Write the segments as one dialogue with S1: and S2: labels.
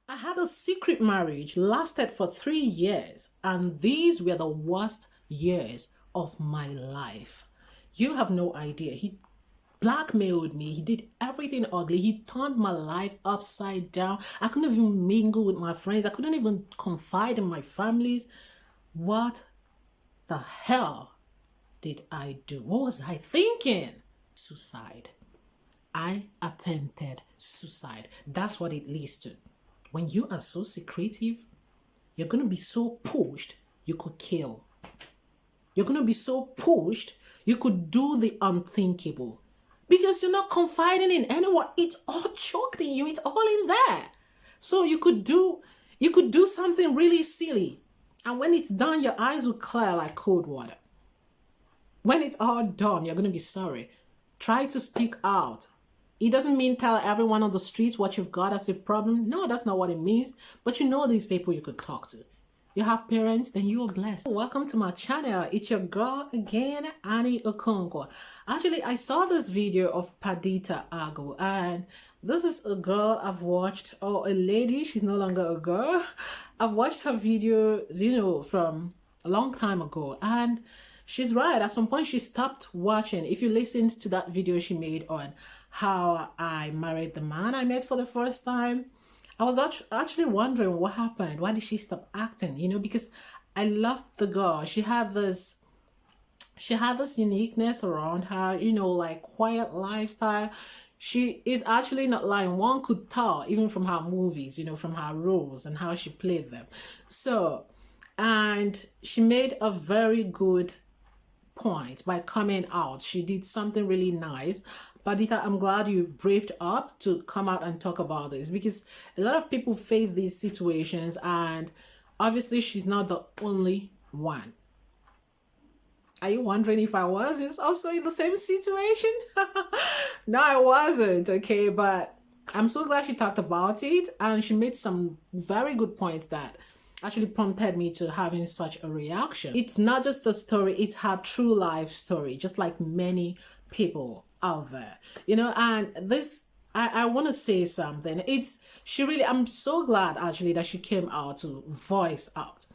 S1: I had a secret marriage, lasted for 3 years, and these were the worst years of my life. You have no idea. He blackmailed me. He did everything ugly. He turned my life upside down. I couldn't even mingle with my friends. I couldn't even confide in my families. What the hell did I do? What was I thinking? Suicide. I attempted suicide. That's what it leads to. When you are so secretive, you're going to be so pushed, you could kill. You're going to be so pushed, you could do the unthinkable. Because you're not confiding in anyone. It's all choked in you. It's all in there. So you could do something really silly. And when it's done, your eyes will clear like cold water. When it's all done, you're going to be sorry. Try to speak out. It doesn't mean tell everyone on the street what you've got as a problem. No, that's not what it means. But you know these people you could talk to. You have parents, then you are blessed. Welcome to my channel. It's your girl again, Annie Okonkwo. Actually, I saw this video of PADITA AGU, and this is a girl I've watched, or a lady. She's no longer a girl. I've watched her videos, from a long time ago, and she's right. At some point, she stopped watching. If you listened to that video she made on how I married the man I met for the first time, I was actually wondering what happened. Why did she stop acting? Because I loved the girl. She had this uniqueness around her, like quiet lifestyle. She is actually not lying. One could tell even from her movies, from her roles and how she played them. So, and she made a very good point by coming out. She did something really nice. Padita, I'm glad you braved up to come out and talk about this, because a lot of people face these situations, and obviously she's not the only one. Are you wondering if I was also in the same situation? No, I wasn't, okay? But I'm so glad she talked about it, and she made some very good points that actually prompted me to having such a reaction. It's not just a story, it's her true life story, just like many people out there, and this, I want to say something. I'm so glad actually that she came out to voice out.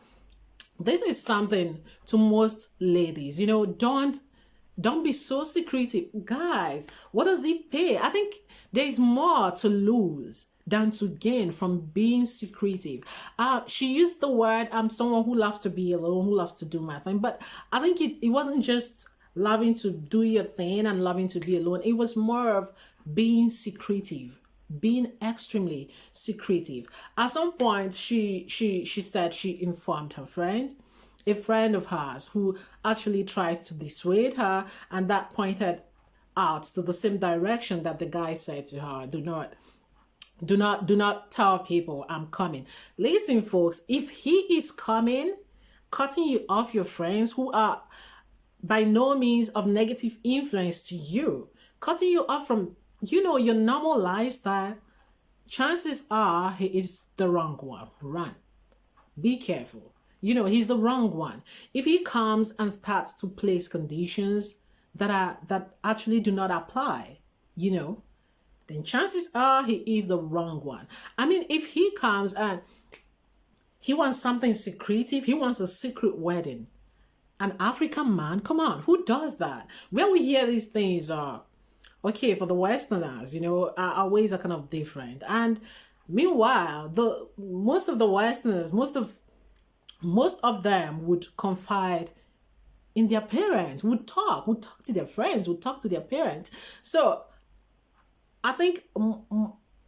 S1: This is something to most ladies, don't be so secretive, guys. What does it pay? I think there's more to lose than to gain from being secretive. She used the word, I'm someone who loves to be alone, who loves to do my thing, but I think it wasn't just loving to do your thing and loving to be alone. It was more of being secretive, being extremely secretive. At some point, she said she informed her friend, a friend of hers, who actually tried to dissuade her, and that pointed out to the same direction that the guy said to her, do not tell people I'm coming. Listen, folks, if he is coming, cutting you off your friends who are by no means of negative influence to you, cutting you off from, your normal lifestyle, chances are he is the wrong one. Run. Be careful. He's the wrong one. If he comes and starts to place conditions that actually do not apply, then chances are he is the wrong one. I mean, if he comes and he wants something secretive, he wants a secret wedding, an African man, come on, who does that? When we hear these things are okay for the Westerners, our ways are kind of different. And meanwhile, most of the Westerners, most of them would confide in their parents, would talk to their friends, would talk to their parents. So I think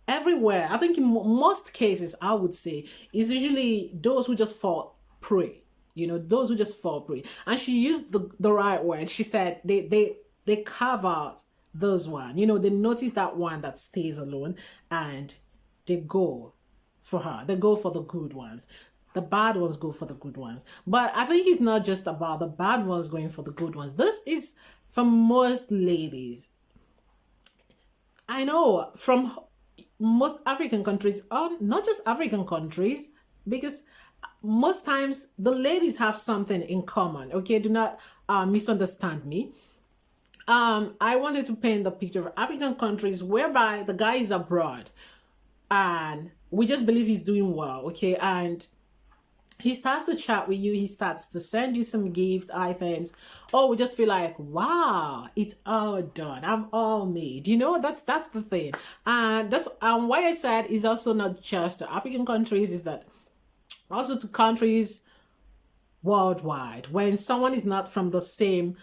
S1: everywhere, I think in most cases, I would say, is usually those who just fall prey. Those who just fall prey. And she used the right word. She said they carve out those one. They notice that one that stays alone, and they go for her. They go for the good ones. The bad ones go for the good ones. But I think it's not just about the bad ones going for the good ones. This is for most ladies. I know from most African countries, not just African countries, because most times the ladies have something in common. Okay, do not misunderstand me. I wanted to paint the picture of African countries whereby the guy is abroad and we just believe he's doing well, okay? And he starts to chat with you, he starts to send you some gift items. Oh, we just feel like, wow, it's all done, I'm all made, you know. That's the thing. And that's why I said it's also not just to African countries, is that also to countries worldwide. When someone is not from the same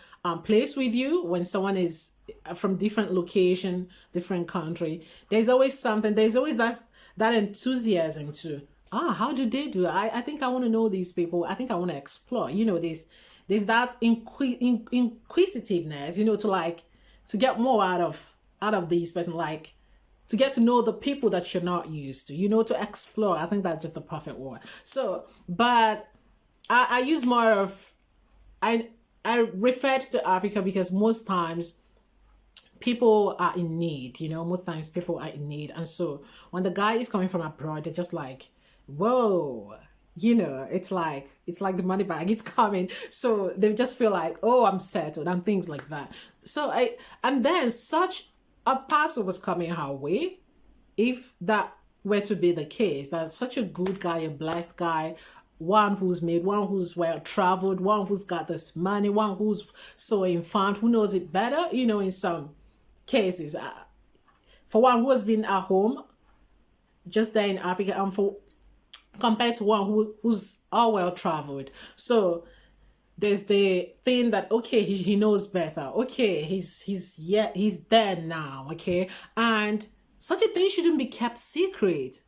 S1: place with you, when someone is from different location, different country, there's always something, there's always that enthusiasm to, how do they do it? I think I want to know these people, I think I want to explore, you know. There's that inquisitiveness, you know, to get more out of these person, like to get to know the people that you're not used to, you know, to explore. I think that's just the perfect word. So, but I use more of, I referred to Africa because most times people are in need, you know, most times people are in need. And so when the guy is coming from abroad, they're just like, whoa, you know, it's like the money bag is coming. So they just feel like, oh, I'm settled and things like that. So and then such a parcel was coming our way. If that were to be the case, that such a good guy, a blessed guy, one who's made, one who's well traveled, one who's got this money, one who's so informed, who knows it better, you know, in some cases, for one who has been at home just there in Africa, and for compared to one who's all well traveled. So there's the thing that, okay, he knows better, okay, he's there now, okay. And such a thing shouldn't be kept secret.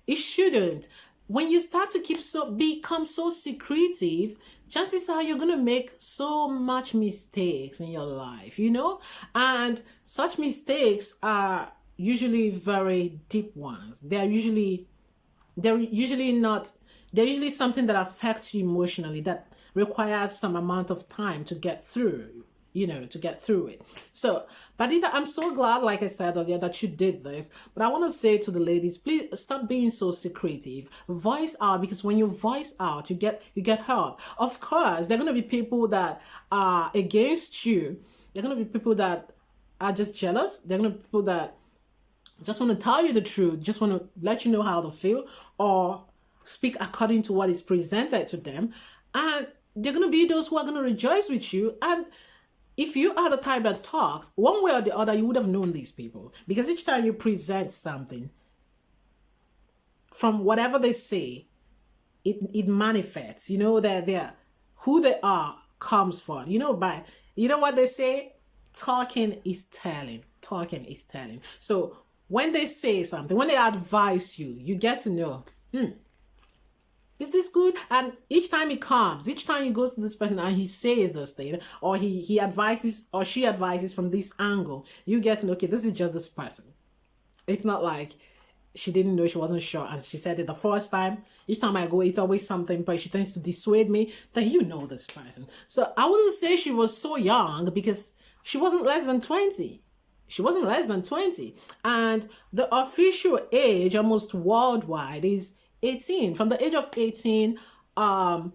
S1: It shouldn't. When you start to become so secretive, chances are you're going to make so much mistakes in your life, you know? And such mistakes are usually very deep ones. They're usually something that affects you emotionally, that requires some amount of time to get through, you know, to get through it. So, Padita, I'm so glad, like I said earlier, that you did this. But I want to say to the ladies, please stop being so secretive. Voice out, because when you voice out, you get help. Of course, there are going to be people that are against you. There are going to be people that are just jealous. There are going to be people that just want to tell you the truth, just want to let you know how to feel, or speak according to what is presented to them. And there are going to be those who are going to rejoice with you. And if you are the type that talks, one way or the other, you would have known these people. Because each time you present something, from whatever they say, it manifests. You know, they're who they are comes from. You know, you know what they say? Talking is telling. Talking is telling. So when they say something, when they advise you, you get to know, is this good? And each time it comes, each time he goes to this person and he says this thing, or he advises or she advises from this angle, you get to know, okay, this is just this person. It's not like she didn't know, she wasn't sure, and she said it the first time. Each time I go, it's always something, but she tends to dissuade me. Then you know this person. So I wouldn't say she was so young, because she wasn't less than 20. She wasn't less than 20. And the official age, almost worldwide, is 18. From the age of 18, you are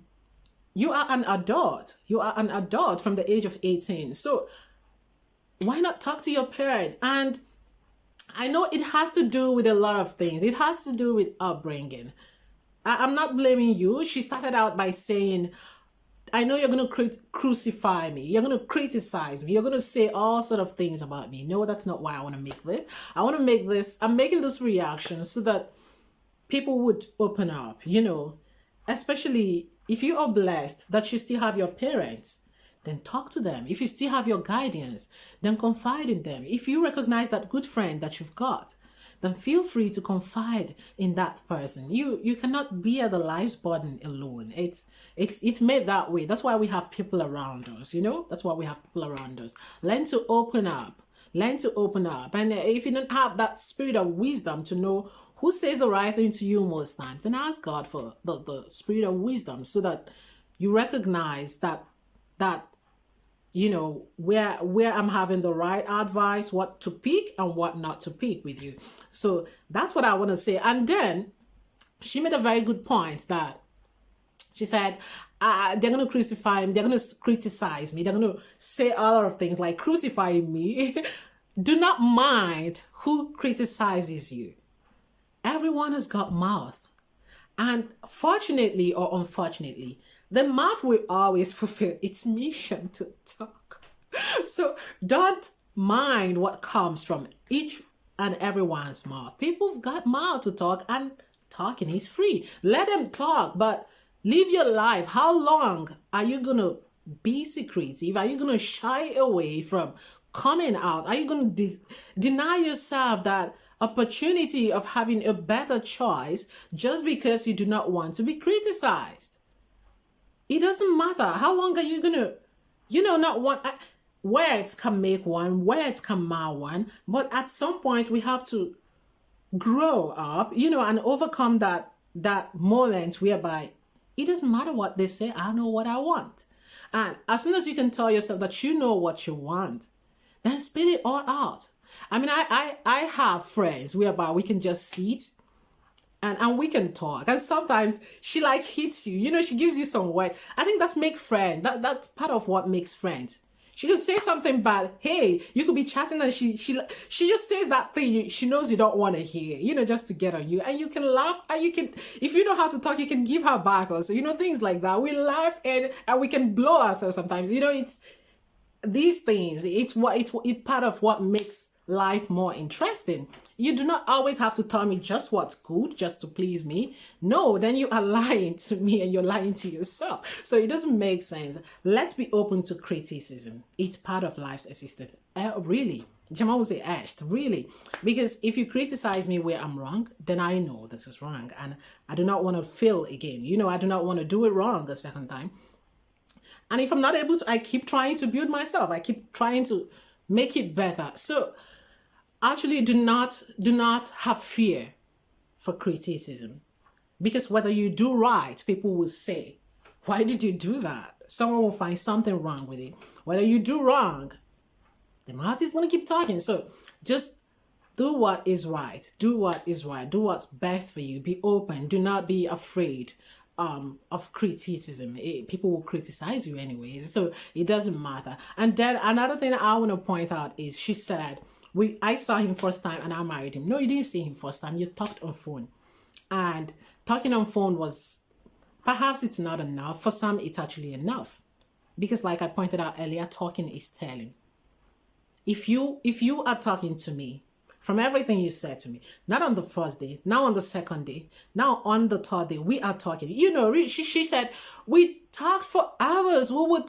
S1: an adult. You are an adult from the age of 18. So why not talk to your parents? And I know it has to do with a lot of things. It has to do with upbringing. I'm not blaming you. She started out by saying, I know you're going to crucify me. You're going to criticize me. You're going to say all sort of things about me. No, that's not why I want to make this. I want to make this, I'm making this reaction so that people would open up, you know, especially if you are blessed that you still have your parents, then talk to them. If you still have your guardians, then confide in them. If you recognize that good friend that you've got, then feel free to confide in that person. You cannot bear the life's burden alone. It's made that way. That's why we have people around us, you know? That's why we have people around us. Learn to open up. Learn to open up. And if you don't have that spirit of wisdom to know who says the right thing to you most times, then ask God for the spirit of wisdom, so that you recognize that you know, where I'm having the right advice, what to pick and what not to pick with you. So that's what I want to say. And then she made a very good point that she said, they're going to crucify me, they're going to criticize me, they're going to say a lot of things like crucifying me. Do not mind who criticizes you. Everyone has got mouth. And fortunately or unfortunately, the mouth will always fulfill its mission to talk. So don't mind what comes from each and everyone's mouth. People've got mouth to talk, and talking is free. Let them talk, but live your life. How long are you going to be secretive? Are you going to shy away from coming out? Are you going to deny yourself that opportunity of having a better choice just because you do not want to be criticized? It doesn't matter. How long are you going to, not want... Words can make one, words can mar one, but at some point we have to grow up, and overcome that moment whereby it doesn't matter what they say, I know what I want. And as soon as you can tell yourself that you know what you want, then spit it all out. I mean, I have friends whereby we can just sit and we can talk. And sometimes she hits you, she gives you some word. I think that's make friends. That's part of what makes friends. She can say something bad. Hey, you could be chatting and she just says that thing she knows you don't want to hear, just to get on you. And you can laugh, and you can, if you know how to talk, you can give her back also, things like that. We laugh and we can blow ourselves sometimes. It's these things. It's part of what makes life more interesting. You do not always have to tell me just what's good just to please me. No, then you are lying to me and you're lying to yourself. So it doesn't make sense. Let's be open to criticism. It's part of life's existence. Really. Jamal will say ashed, really. Because if you criticize me where I'm wrong, then I know this is wrong. And I do not want to fail again. I do not want to do it wrong the second time. And if I'm not able to, I keep trying to build myself. I keep trying to make it better. So actually do not have fear for criticism, because whether you do right, people will say, why did you do that? Someone will find something wrong with it. Whether you do wrong, the mouth is going to keep talking. So just do what is right. Do what is right. Do what's best for you. Be open. Do not be afraid of criticism. People will criticize you anyways, so it doesn't matter. And then another thing I want to point out is she said, I saw him first time and I married him. No, you didn't see him first time. You talked on phone. And talking on phone was, perhaps it's not enough. For some, it's actually enough. Because like I pointed out earlier, talking is telling. If you are talking to me, from everything you said to me, not on the first day, now on the second day, now on the third day, we are talking. She said, we talked for hours. We were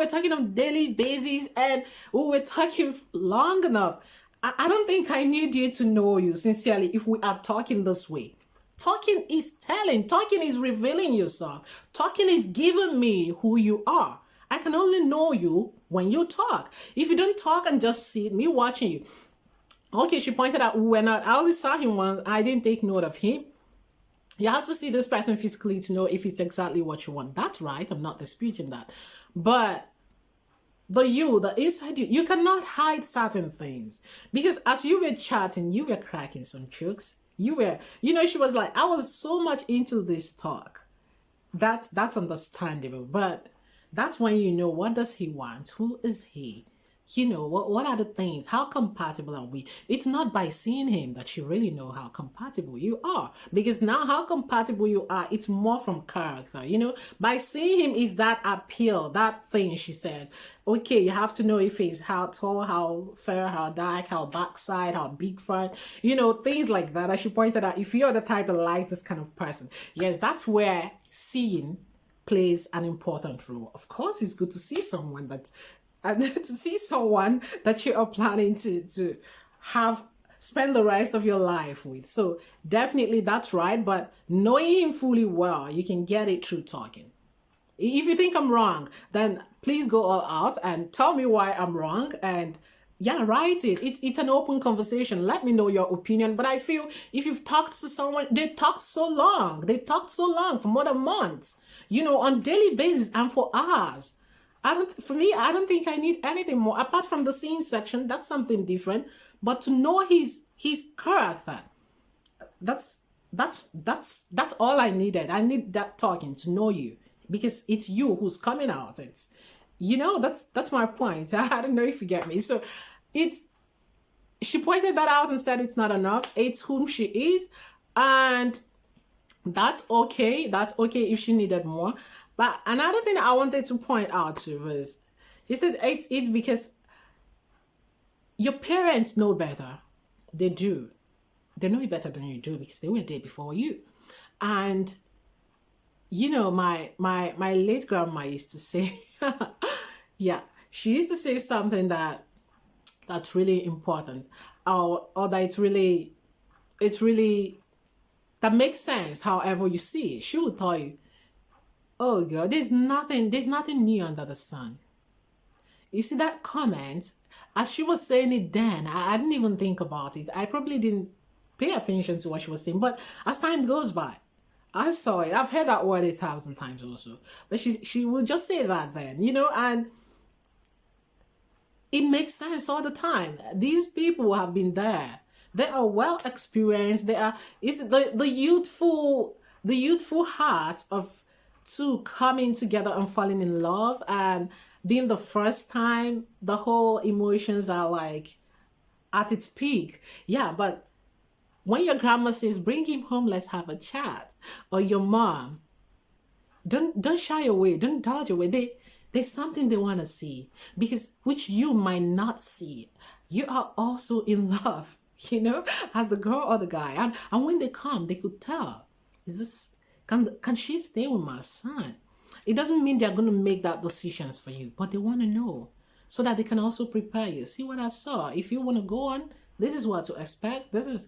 S1: talking on a daily basis, and we were talking long enough. I don't think I need you to know you sincerely if we are talking this way. Talking is telling. Talking is revealing yourself. Talking is giving me who you are. I can only know you when you talk. If you don't talk and just see me watching you. Okay, she pointed out I only saw him once. I didn't take note of him. You have to see this person physically to know if it's exactly what you want. That's right. I'm not disputing that. But the inside you cannot hide certain things. Because as you were chatting, you were cracking some jokes. You were, she was like, I was so much into this talk. That's understandable. But that's when what does he want? Who is he? What are the things? How compatible are we? It's not by seeing him that you really know how compatible you are. Because now how compatible you are, it's more from character, By seeing him is that appeal, that thing she said. Okay, you have to know if he's how tall, how fair, how dark, how backside, how big front, things like that. As she pointed out, if you're the type that likes this kind of person, yes, that's where seeing plays an important role. Of course, it's good to see someone that you are planning to spend the rest of your life with. So definitely that's right. But knowing him fully well, you can get it through talking. If you think I'm wrong, then please go all out and tell me why I'm wrong. And write it. It's an open conversation. Let me know your opinion. But I feel if you've talked to someone, they talked so long for more than months, on daily basis and for hours. I don't think I need anything more apart from the scene section. That's something different. But to know his character, that's all I needed. I need that talking to know you, because it's you who's coming out. It's that's my point. I don't know if you get me. So she pointed that out and said it's not enough. It's whom she is. And that's okay. That's okay if she needed more. But another thing I wanted to point out to was, she said it's because your parents know better. They do. They know it better than you do because they were there before you. And my late grandma used to say, yeah, she used to say something that's really important, or that it's really that makes sense. However you see it, she will tell you, "Oh, girl, there's nothing new under the sun." You see that comment? As she was saying it then, I didn't even think about it. I probably didn't pay attention to what she was saying. But as time goes by, I saw it. I've heard that word 1,000 times also. But she will just say that then, and it makes sense all the time. These people have been there. They are well experienced. They are is the youthful heart of two coming together and falling in love and being the first time. The whole emotions are like at its peak. Yeah, but when your grandma says, "Bring him home, let's have a chat," or your mom, don't shy away, don't dodge away. There's something they want to see, because which you might not see. You are also in love, as the girl or the guy. And when they come, they could tell, is this can she stay with my son? It doesn't mean they're going to make that decisions for you, but they want to know so that they can also prepare you. See what I saw? If you want to go on, this is what to expect. This is,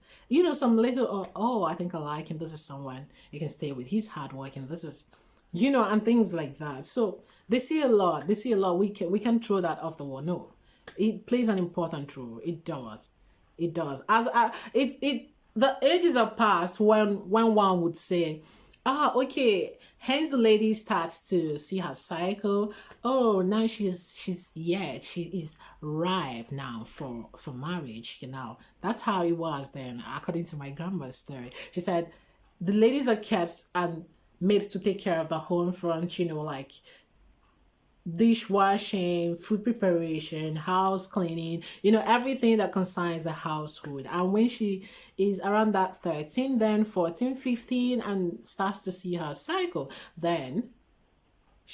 S1: some little, oh, I think I like him. This is someone you can stay with. He's hardworking. This is, and things like that. So they see a lot. They see a lot. We can throw that off the wall. No, it plays an important role. It does. It does. The ages are past when one would say, okay, hence the lady starts to see her cycle. Oh, now she is ripe now for marriage. That's how it was then, according to my grandma's story. She said the ladies are kept and made to take care of the home front, like dishwashing, food preparation, house cleaning, everything that concerns the household. And when she is around that 13, then 14, 15, and starts to see her cycle, then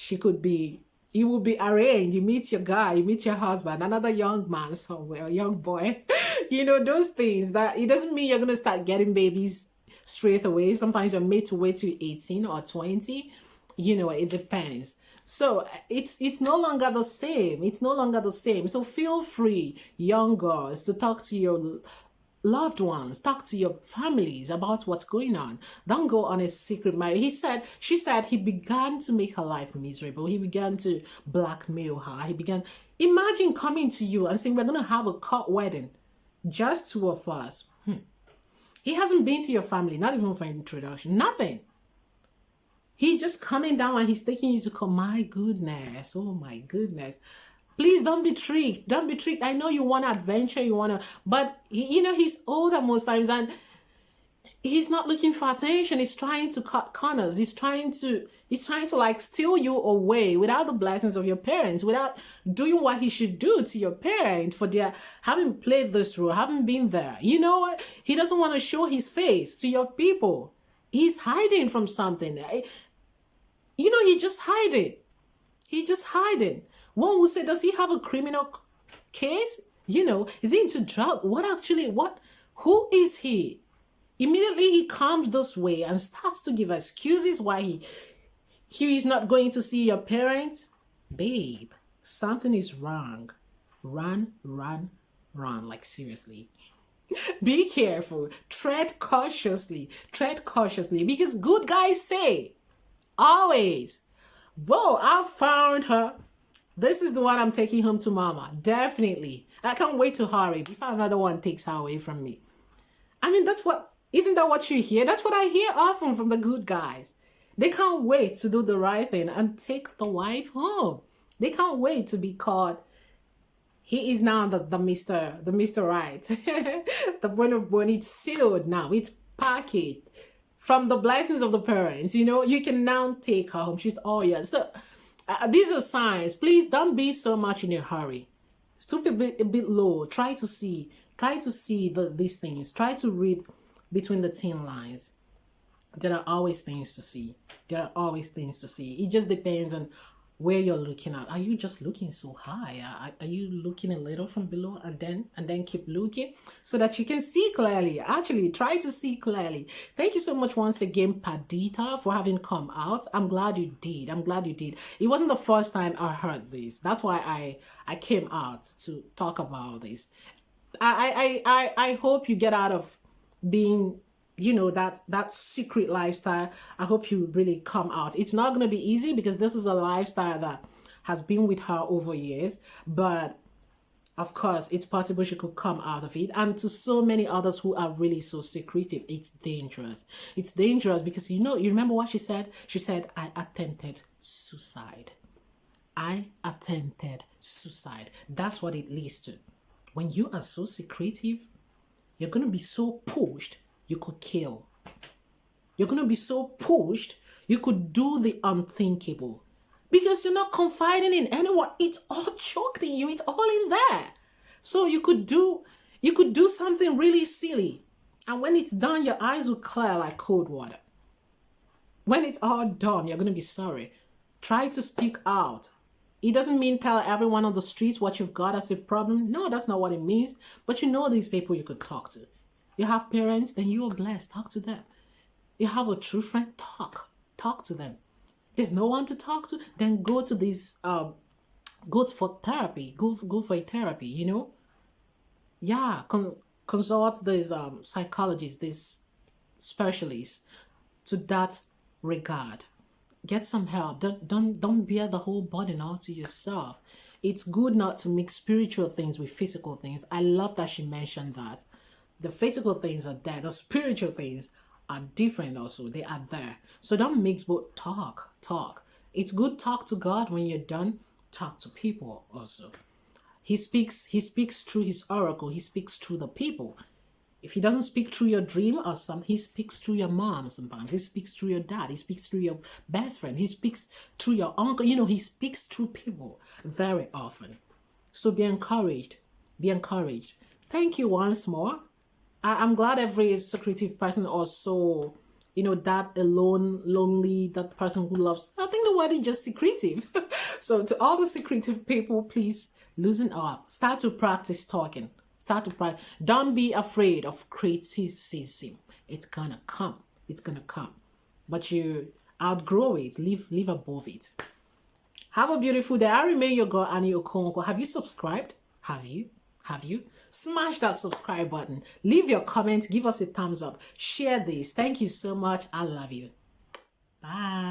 S1: it will be arranged. You meet your guy, you meet your husband, another young man somewhere, a young boy, those things. That it doesn't mean you're going to start getting babies straight away. Sometimes you're made to wait till 18 or 20. It depends. So it's no longer the same. It's no longer the same. So feel free, young girls, to talk to your loved ones, talk to your families about what's going on. Don't go on a secret marriage. She said he began to make her life miserable. He began to blackmail her. Imagine coming to you and saying, "We're going to have a court wedding, just two of us." He hasn't been to your family, not even for an introduction, nothing. He's just coming down and he's taking you to come. My goodness. Oh my goodness. Please don't be tricked. Don't be tricked. I know you want adventure, but he's older most times and he's not looking for attention. He's trying to cut corners. He's trying to like steal you away without the blessings of your parents, without doing what he should do to your parents for their having played this role, having been there. You know what? He doesn't want to show his face to your people. He's hiding from something. He just hiding. He just hiding. One would say, does he have a criminal case? Is he into drugs? Who is he? Immediately he comes this way and starts to give excuses why he is not going to see your parents. Babe, something is wrong. Run, like seriously. Be careful. Tread cautiously, because good guys say, always, "Whoa, I found her. This is the one I'm taking home to mama. Definitely. I can't wait to hurry before another one takes her away from me." I mean, isn't that what you hear? That's what I hear often from the good guys. They can't wait to do the right thing and take the wife home. They can't wait to be caught. He is now the Mr. Right. The when it's sealed now, it's packaged from the blessings of the parents. You can now take her home. She's all yours. So these are signs. Please don't be so much in a hurry. Stoop a bit low. Try to see these things. Try to read between the thin lines. There are always things to see. There are always things to see. It just depends on where you're looking at. Are you just looking so high? Are you looking a little from below and then keep looking so that you can see clearly? Actually, try to see clearly. Thank you so much once again, Padita, for having come out. I'm glad you did. I'm glad you did. It wasn't the first time I heard this. That's why I came out to talk about this. I hope you get out of being, you know, that secret lifestyle. I hope you really come out. It's not going to be easy because this is a lifestyle that has been with her over years, but of course it's possible she could come out of it. And to so many others who are really so secretive, it's dangerous. It's dangerous because, you know, you remember what she said? She said, I attempted suicide. I attempted suicide. That's what it leads to. When you are so secretive, you're going to be so pushed, you could kill. You're going to be so pushed, you could do the unthinkable. Because you're not confiding in anyone. It's all choked in you. It's all in there. So you could do something really silly. And when it's done, your eyes will clear like cold water. When it's all done, you're going to be sorry. Try to speak out. It doesn't mean tell everyone on the streets what you've got as a problem. No, that's not what it means. But you know these people you could talk to. You have parents, then you are blessed. Talk to them. You have a true friend, talk to them. There's no one to talk to, then go to this, go for therapy. Go for a therapy, you know? Yeah, consult these psychologists, these specialists to that regard. Get some help. Don't bear the whole burden all to yourself. It's good not to mix spiritual things with physical things. I love that she mentioned that. The physical things are there. The spiritual things are different also. They are there. So don't mix both. Talk. It's good talk to God. When you're done, talk to people also. He speaks through his oracle. He speaks through the people. If he doesn't speak through your dream or something, he speaks through your mom sometimes. He speaks through your dad. He speaks through your best friend. He speaks through your uncle. You know, he speaks through people very often. So be encouraged. Be encouraged. Thank you once more. I'm glad every secretive person also, you know, that alone, lonely, that person who loves, I think the word is just secretive. So to all the secretive people, please loosen up. Start to practice talking. Start to practice. Don't be afraid of criticism. It's gonna come. It's gonna come. But you outgrow it. Live above it. Have a beautiful day. I remain your girl, Annie Okonkwo. Have you subscribed? Have you? Smash that subscribe button. Leave your comment. Give us a thumbs up. Share this. Thank you so much. I love you. Bye.